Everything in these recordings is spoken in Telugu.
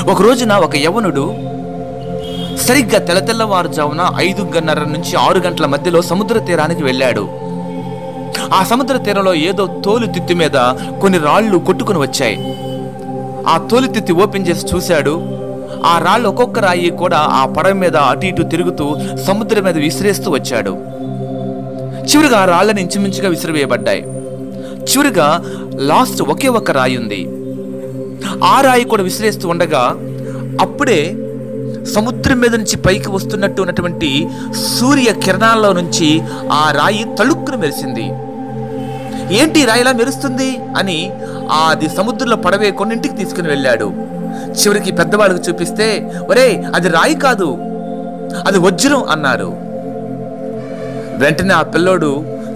ఒక రోజున ఒక యవనుడు సరిగ్గా తెల్లవారుజామున 5:30 నుంచి 6 గంటల మధ్యలో సముద్ర తీరానికి వెళ్ళాడు. ఆ సముద్ర తీరంలో ఏదో తోలు తిత్తి మీద కొన్ని రాళ్ళు కొట్టుకుని వచ్చాయి. ఆ తోలు తిత్తి ఓపెన్ చేసి చూశాడు. ఆ రాళ్ళు ఒక్కొక్క రాయి కూడా ఆ పడవ మీద అటు ఇటు తిరుగుతూ సముద్రం మీద విసిరేస్తూ వచ్చాడు. చివరిగా ఆ రాళ్ళని ఇంచుమించుగా విసిరివేయబడ్డాయి. చివరిగా లాస్ట్ ఒకే ఒక్క రాయి ఉంది. ఆ రాయి కూడా విసిరేస్తూ ఉండగా అప్పుడే సముద్రం మీద నుంచి పైకి వస్తున్నట్టు ఉన్నటువంటి సూర్య కిరణాల్లో నుంచి ఆ రాయి తళుక్కున మెరిసింది. ఏంటి రాయిలా మెరుస్తుంది అని అది సముద్రంలో పడవే కొన్నింటికి తీసుకుని వెళ్ళాడు. చివరికి పెద్దవాళ్ళకి చూపిస్తే, ఒరే అది రాయి కాదు, అది వజ్రం అన్నారు. వెంటనే ఆ పిల్లోడు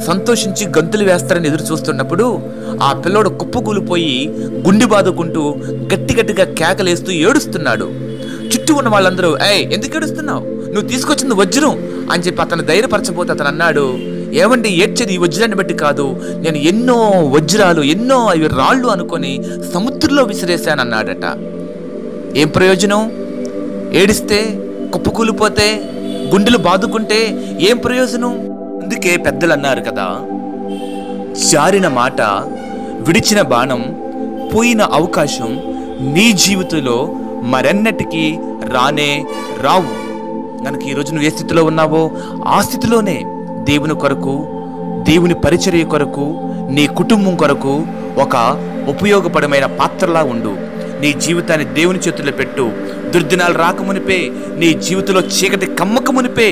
సంతోషించి గంతులు వేస్తారని ఎదురు చూస్తున్నప్పుడు ఆ పిల్లోడు కుప్పకూలిపోయి గుండె బాదుకుంటూ గట్టిగా కేకలేస్తూ ఏడుస్తున్నాడు. చుట్టూ ఉన్న వాళ్ళందరూ, ఎందుకు ఏడుస్తున్నావు, నువ్వు తీసుకొచ్చింది వజ్రం అని చెప్పి అతను ధైర్యపరచబోతే అతను అన్నాడు, ఏమండి ఏడ్చేది ఈ వజ్రాన్ని బట్టి కాదు, నేను ఎన్నో వజ్రాలు ఎన్నో అవి రాళ్ళు అనుకొని సముద్రంలో విసిరేశానన్నాడట. ఏం ప్రయోజనం? ఏడిస్తే, కుప్పకూలిపోతే, గుండెలు బాదుకుంటే ఏం ప్రయోజనం? అందుకే పెద్దలు అన్నారు కదా, జారిన మాట, విడిచిన బాణం, పోయిన అవకాశం నీ జీవితంలో మరెన్నటికీ రానే రావు. కనుక ఈరోజు నువ్వు ఏ స్థితిలో ఉన్నావో ఆ స్థితిలోనే దేవుని కొరకు, దేవుని పరిచర్య కొరకు, నీ కుటుంబం కొరకు ఒక ఉపయోగపడమైన పాత్రలా ఉండు. నీ జీవితాన్ని దేవుని చేతుల్లో పెట్టు. దుర్దినాలు రాకమునిపే, నీ జీవితంలో చీకటి కమ్మకమునిపే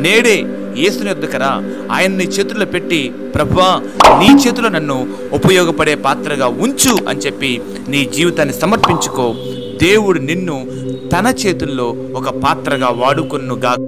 నేడే యేసుని యొద్దకు రా. ఆయన నీ చేతుల్లో పెట్టి, ప్రభువా నీ చేతిలో నన్ను ఉపయోగపడే పాత్రగా ఉంచు అని చెప్పి నీ జీవితాన్ని సమర్పించుకో. దేవుడు నిన్ను తన చేతుల్లో ఒక పాత్రగా వాడుకొనుగాక.